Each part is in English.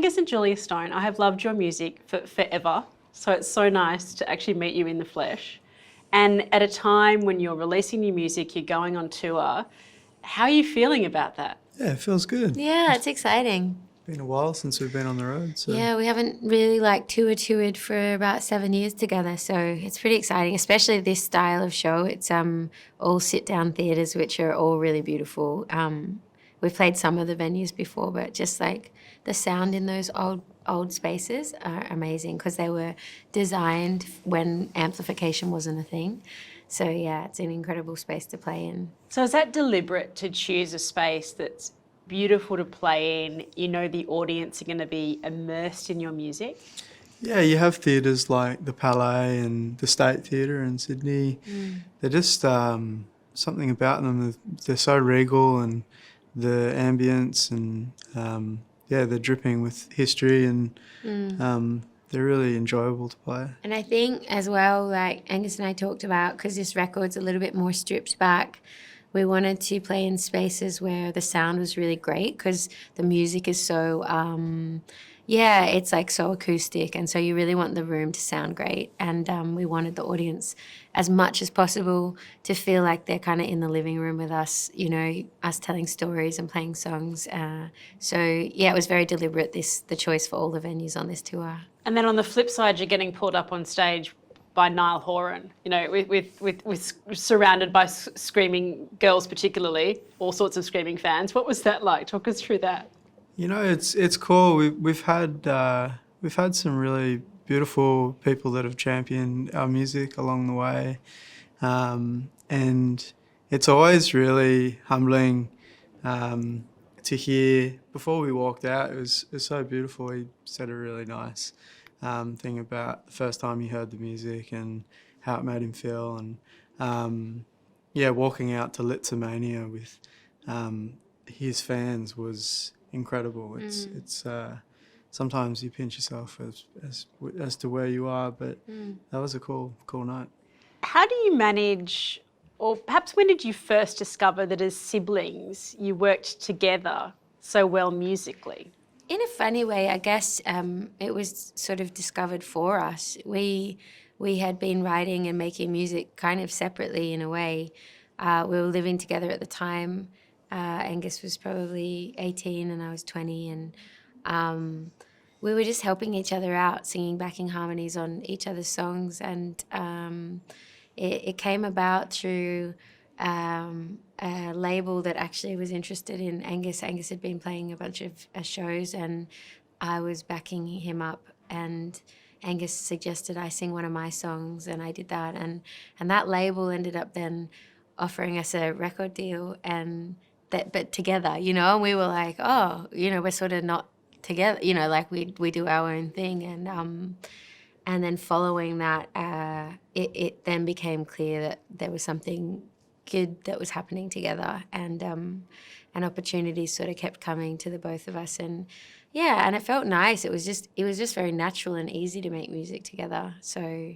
Angus and Julia Stone, I have loved your music for forever. So it's so nice to actually meet you in the flesh. And at a time when you're releasing new music, you're going on tour, how are you feeling about that? Yeah, it feels good. Yeah, it's exciting. Been a while since we've been on the road. So. Yeah, we haven't really toured for about 7 years together, so it's pretty exciting, especially this style of show. It's all sit-down theatres, which are all really beautiful. We've played some of the venues before, but just like the sound in those old spaces are amazing because they were designed when amplification wasn't a thing. So yeah, it's an incredible space to play in. So is that deliberate to choose a space that's beautiful to play in? You know the audience are going to be immersed in your music? Yeah, you have theatres like the Palais and the State Theatre in Sydney. They're just something about them. They're so regal, and the ambience, and they're dripping with history, and they're really enjoyable to play. And I think as well, like Angus and I talked about, because this record's a little bit more stripped back, we wanted to play in spaces where the sound was really great because the music is so, it's like so acoustic, and so you really want the room to sound great. And we wanted the audience as much as possible to feel like they're kind of in the living room with us, you know, us telling stories and playing songs. It was very deliberate, the choice for all the venues on this tour. And then on the flip side, you're getting pulled up on stage by Niall Horan, you know, with surrounded by screaming girls, particularly, all sorts of screaming fans. What was that like? Talk us through that. You know, it's cool. We've had some really beautiful people that have championed our music along the way, and it's always really humbling to hear. Before we walked out, it was so beautiful. He said a really nice thing about the first time he heard the music and how it made him feel, and walking out to Litzomania with his fans was incredible. It's sometimes you pinch yourself as to where you are, but that was a cool night. How do you manage, or perhaps when did you first discover that as siblings you worked together so well musically? In a funny way, I guess it was sort of discovered for us. We had been writing and making music kind of separately in a way. We were living together at the time. Angus was probably 18 and I was 20, and we were just helping each other out, singing backing harmonies on each other's songs, and it came about through a label that actually was interested in Angus. Angus had been playing a bunch of shows and I was backing him up, and Angus suggested I sing one of my songs, and I did that, and that label ended up then offering us a record deal, and but together, you know, and we were like, oh, you know, we're sort of not together, you know, like we do our own thing, and then following that, it then became clear that there was something good that was happening together, and opportunities sort of kept coming to the both of us, and it felt nice. It was just very natural and easy to make music together. So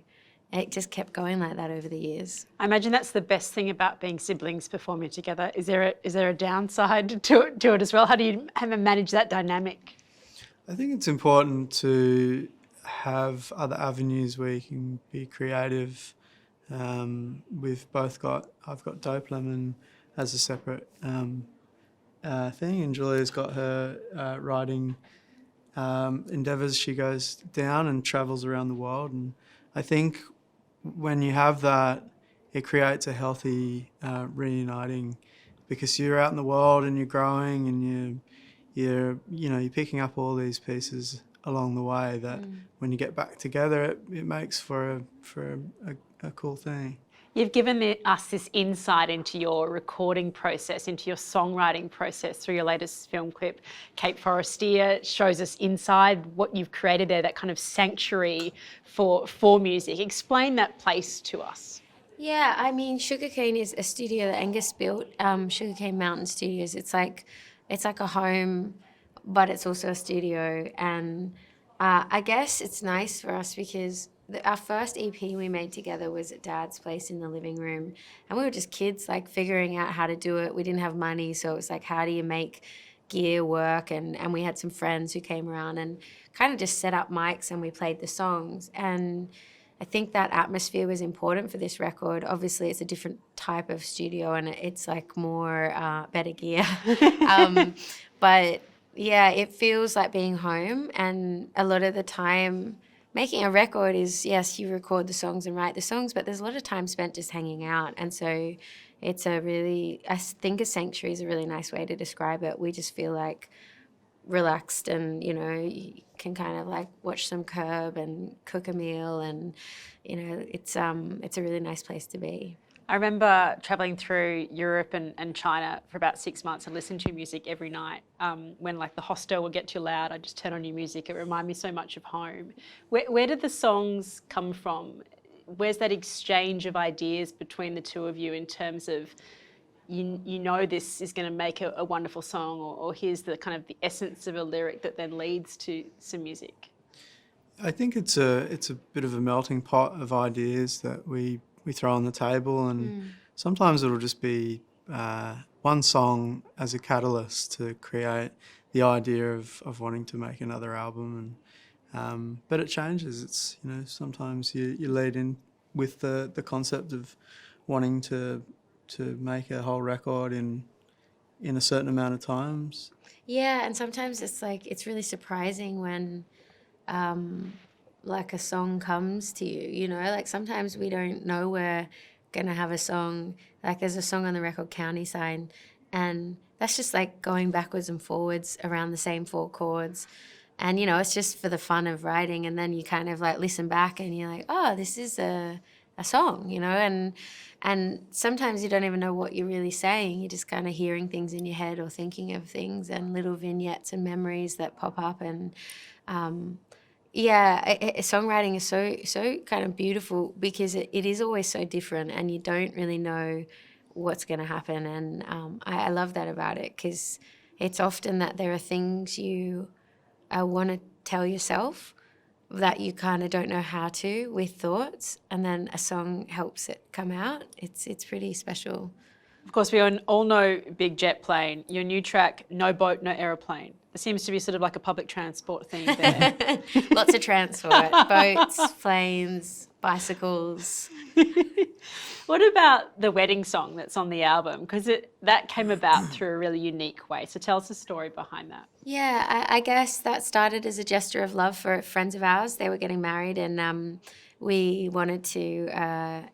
it just kept going like that over the years. I imagine that's the best thing about being siblings performing together. Is there a downside to it as well? How do you manage that dynamic? I think it's important to have other avenues where you can be creative. I've got Dope Lemon as a separate thing, and Julia's got her writing endeavours. She goes down and travels around the world, and I think when you have that, it creates a healthy reuniting, because you're out in the world and you're growing, and you're picking up all these pieces along the way that when you get back together, it makes for a cool thing. You've given us this insight into your recording process, into your songwriting process through your latest film clip. Cape Forestier shows us inside what you've created there, that kind of sanctuary for music. Explain that place to us. Yeah, I mean, Sugarcane is a studio that Angus built, Sugarcane Mountain Studios. It's like a home, but it's also a studio. And I guess it's nice for us because our first EP we made together was at Dad's place in the living room, and we were just kids, like figuring out how to do it. We didn't have money, so it was like, how do you make gear work, and we had some friends who came around and kind of just set up mics and we played the songs. And I think that atmosphere was important for this record. Obviously, it's a different type of studio and it's like more better gear. But yeah, it feels like being home. And a lot of the time, making a record is, yes, you record the songs and write the songs, but there's a lot of time spent just hanging out. And so it's I think a sanctuary is a really nice way to describe it. We just feel like relaxed and, you know, you can kind of like watch some Curb and cook a meal and, you know, it's a really nice place to be. I remember traveling through Europe and China for about 6 months and listening to your music every night. When like the hostel would get too loud, I'd just turn on your music. It reminded me so much of home. Where did the songs come from? Where's that exchange of ideas between the two of you in terms of, you know this is going to make a wonderful song, or here's the kind of the essence of a lyric that then leads to some music? I think it's a bit of a melting pot of ideas that we throw on the table, and sometimes it'll just be one song as a catalyst to create the idea of wanting to make another album. And but it changes. It's, you know, sometimes you lead in with the concept of wanting to make a whole record in a certain amount of times. Yeah, and sometimes it's like, it's really surprising when like a song comes to you, you know, like sometimes we don't know we're gonna have a song. Like there's a song on the record, County Sign, and that's just like going backwards and forwards around the same 4 chords. And, you know, it's just for the fun of writing. And then you kind of like listen back and you're like, oh, this is a song, you know, and sometimes you don't even know what you're really saying. You're just kind of hearing things in your head or thinking of things and little vignettes and memories that pop up. And songwriting is so kind of beautiful because it is always so different and you don't really know what's going to happen. And I love that about it, because it's often that there are things you want to tell yourself that you kind of don't know how to with thoughts, and then a song helps it come out. It's pretty special. Of course, we all know Big Jet Plane. Your new track, No Boat, No Aeroplane. There seems to be sort of like a public transport theme there. Lots of transport, boats, planes, bicycles. What about the wedding song that's on the album? Because that came about through a really unique way. So tell us the story behind that. Yeah, I guess that started as a gesture of love for friends of ours. They were getting married, and we wanted to,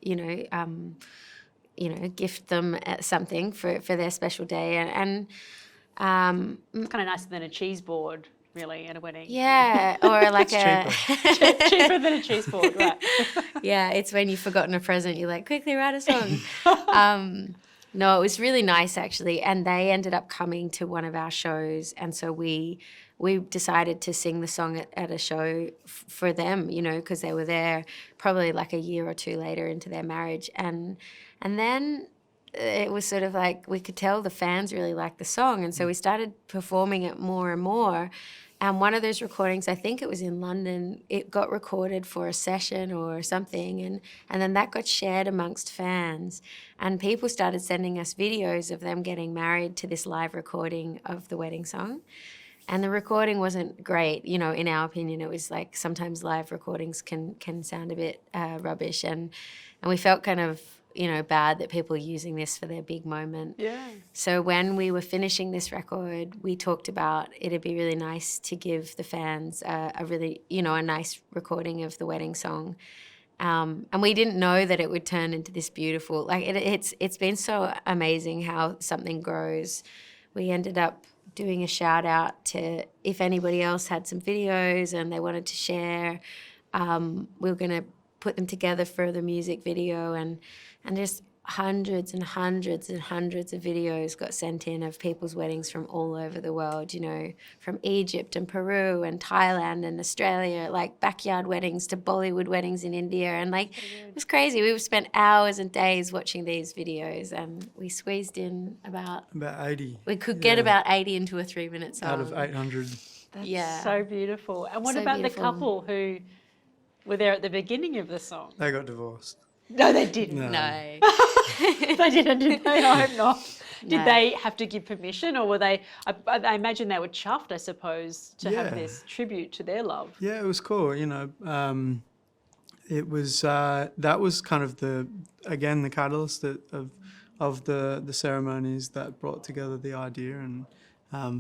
gift them something for their special day. And it's kind of nicer than a cheese board, really, at a wedding. Yeah, or like cheaper than a cheese board, right? Yeah, it's when you've forgotten a present, you're like, quickly write a song. No, it was really nice actually, and they ended up coming to one of our shows, and so we decided to sing the song at a show for them, you know, because they were there probably like a year or 2 later into their marriage, and then it was sort of like we could tell the fans really liked the song, and so we started performing it more and more. And one of those recordings, I think it was in London, it got recorded for a session or something, and then that got shared amongst fans. And people started sending us videos of them getting married to this live recording of the wedding song. And the recording wasn't great, you know, in our opinion. It was like sometimes live recordings can sound a bit rubbish, and we felt kind of, you know, bad that people are using this for their big moment. Yeah. So when we were finishing this record, we talked about it'd be really nice to give the fans a really, you know, a nice recording of the wedding song. And we didn't know that it would turn into this beautiful, like it's been so amazing how something grows. We ended up doing a shout out to if anybody else had some videos and they wanted to share, we were going to put them together for the music video, and just hundreds and hundreds and hundreds of videos got sent in of people's weddings from all over the world, you know, from Egypt and Peru and Thailand and Australia, like backyard weddings to Bollywood weddings in India. And like, it was crazy. We spent hours and days watching these videos, and we squeezed in about 80. We could get about 80 into a 3-minute song. Out of 800. That's so beautiful. And what So about beautiful. the couple who were there at the beginning of the song? They got divorced. No, they didn't. No. They didn't, did they? I hope not. Did No. they have to give permission, or were they? I imagine they were chuffed, I suppose, to have Yeah. this tribute to their love. Yeah, it was cool. It was that was kind of the catalyst of the ceremonies that brought together the idea, and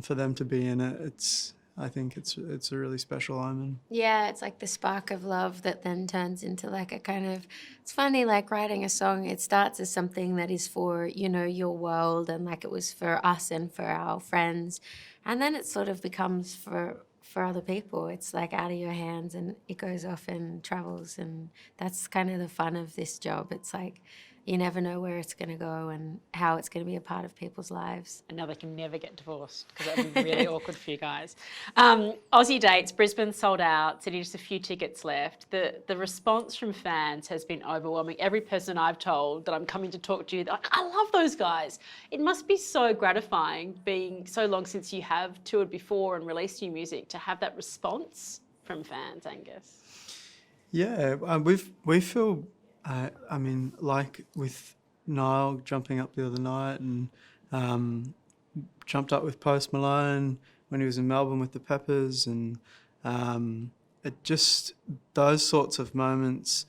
for them to be in it, I think it's a really special omen. Yeah, it's like the spark of love that then turns into like a kind of, it's funny, like writing a song, it starts as something that is for, your world, and like it was for us and for our friends. And then it sort of becomes for other people. It's like out of your hands and it goes off and travels. And that's kind of the fun of this job. It's like, you never know where it's going to go and how it's going to be a part of people's lives. And now they can never get divorced, because that would be really awkward for you guys. Aussie dates, Brisbane sold out, Sydney just a few tickets left. The response from fans has been overwhelming. Every person I've told that I'm coming to talk to you, they're like, I love those guys. It must be so gratifying, being so long since you have toured before and released new music, to have that response from fans, Angus. Yeah, we feel. I mean, like with Niall jumping up the other night, and jumped up with Post Malone when he was in Melbourne with the Peppers, and it just, those sorts of moments,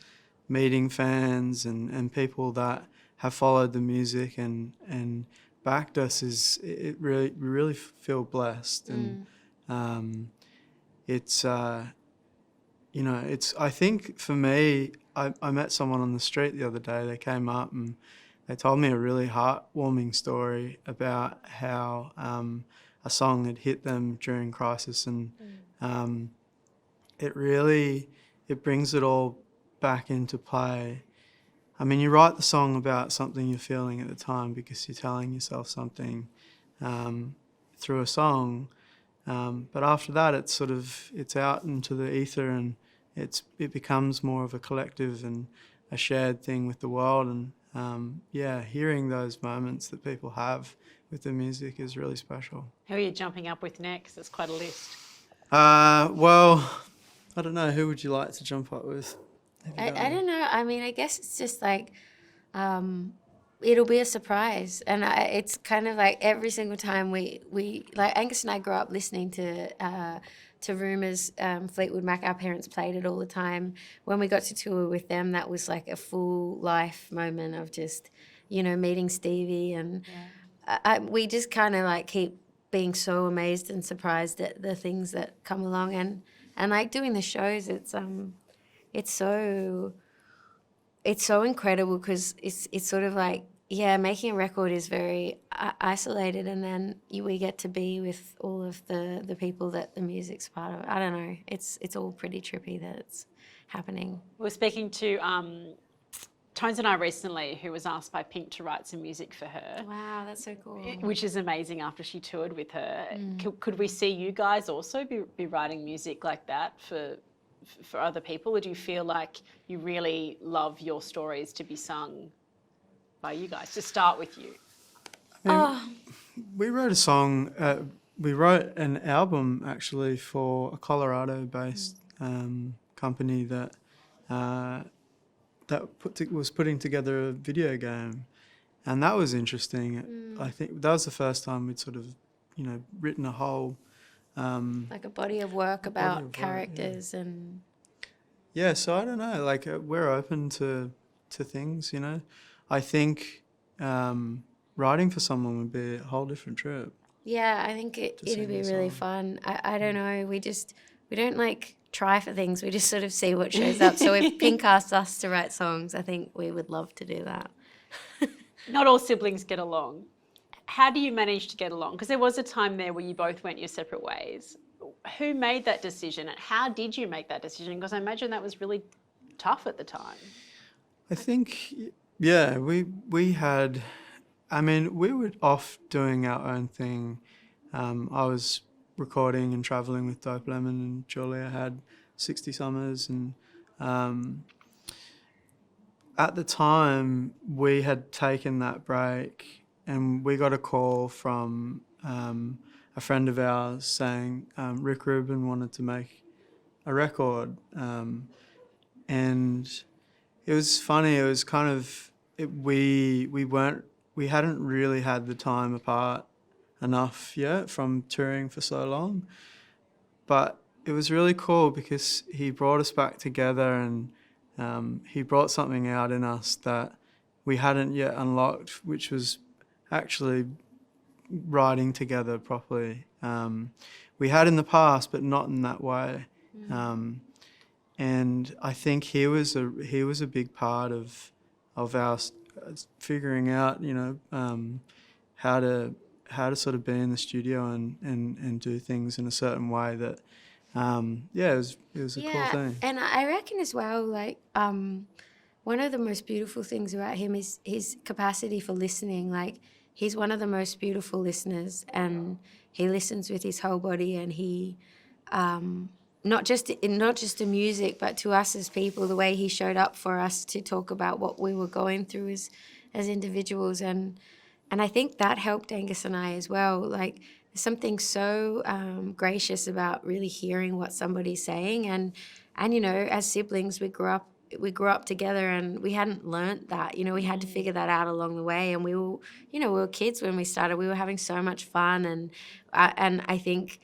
meeting fans and people that have followed the music and backed us, we really feel blessed, and it's I think for me, I met someone on the street the other day. They came up and they told me a really heartwarming story about how a song had hit them during crisis, and it brings it all back into play. I mean, you write the song about something you're feeling at the time because you're telling yourself something through a song, but after that, it's out into the ether, and it becomes more of a collective and a shared thing with the world. And hearing those moments that people have with the music is really special. Who are you jumping up with next? That's quite a list. Well, I don't know. Who would you like to jump up with? I don't know. I mean, I guess it's just like, it'll be a surprise. And it's kind of like every single time we like, Angus and I grew up listening to Rumours, Fleetwood Mac. Our parents played it all the time. When we got to tour with them, that was like a full life moment of just, meeting Stevie. And we just kind of like keep being so amazed and surprised at the things that come along. And like doing the shows, it's so incredible, because it's sort of like, making a record is very isolated, and then we get to be with all of the people that the music's part of. I don't know. It's all pretty trippy that it's happening. We were speaking to Tones and I recently, who was asked by Pink to write some music for her. Wow, that's so cool. Which is amazing after she toured with her. Could we see you guys also be writing music like that for other people, or do you feel like you really love your stories to be sung by you guys? To start with you. We wrote a song. We wrote an album actually for a Colorado-based company that was putting together a video game, and that was interesting. I think that was the first time we'd sort of, written a whole like a body of work about characters and. Yeah, so I don't know. Like we're open to things, I think writing for someone would be a whole different trip. Yeah, I think it'd be really fun. I don't know. We don't like try for things. We just sort of see what shows up. So if Pink asked us to write songs, I think we would love to do that. Not all siblings get along. How do you manage to get along? Because there was a time there where you both went your separate ways. Who made that decision, and how did you make that decision? Because I imagine that was really tough at the time. I think, we had, we were off doing our own thing. I was recording and travelling with Dope Lemon, and Julia had 60 Summers, and at the time we had taken that break, and we got a call from a friend of ours saying Rick Rubin wanted to make a record, and it was funny. It was kind of we weren't we hadn't really had the time apart enough yet from touring for so long. But it was really cool because he brought us back together, and he brought something out in us that we hadn't yet unlocked, which was actually writing together properly. We had in the past, but not in that way. And I think he was a big part of our figuring out, how to sort of be in the studio and do things in a certain way that, it was a cool thing. And I reckon as well, like, one of the most beautiful things about him is his capacity for listening. Like, he's one of the most beautiful listeners, and he listens with his whole body, and he, not just the music, but to us as people, the way he showed up for us to talk about what we were going through as individuals. And I think that helped Angus and I as well. Like, there's something so gracious about really hearing what somebody's saying. And as siblings, we grew up together, and we hadn't learnt that. We had to figure that out along the way. And we were kids when we started. We were having so much fun. And I think,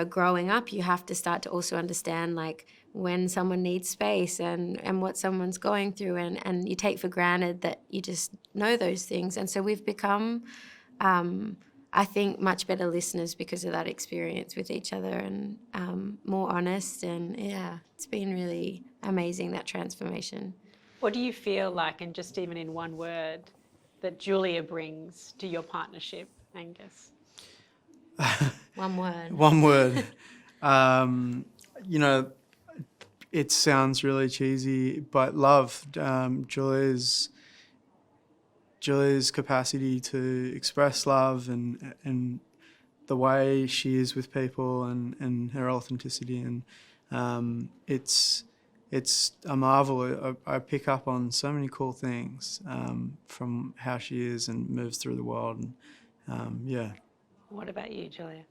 growing up, you have to start to also understand, like, when someone needs space and what someone's going through, and you take for granted that you just know those things. And so we've become, I think, much better listeners because of that experience with each other, and more honest. And yeah, it's been really amazing, that transformation. What do you feel like, and just even in one word, that Julia brings to your partnership, Angus? One word. One word. It sounds really cheesy, but love. Julia's capacity to express love, and the way she is with people, and her authenticity, and it's a marvel. I pick up on so many cool things from how she is and moves through the world. And, What about you, Julia?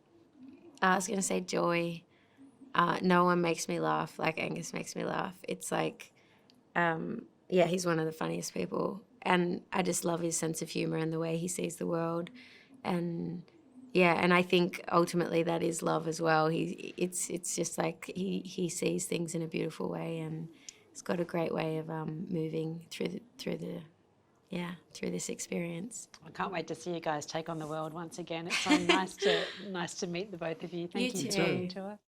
I was going to say joy. No one makes me laugh like Angus makes me laugh. It's like, he's one of the funniest people. And I just love his sense of humour and the way he sees the world. And I think ultimately that is love as well. It's just like he sees things in a beautiful way, and he's got a great way of moving through this experience. I can't wait to see you guys take on the world once again. It's so nice to meet the both of you. Thank you for You too. talking to us.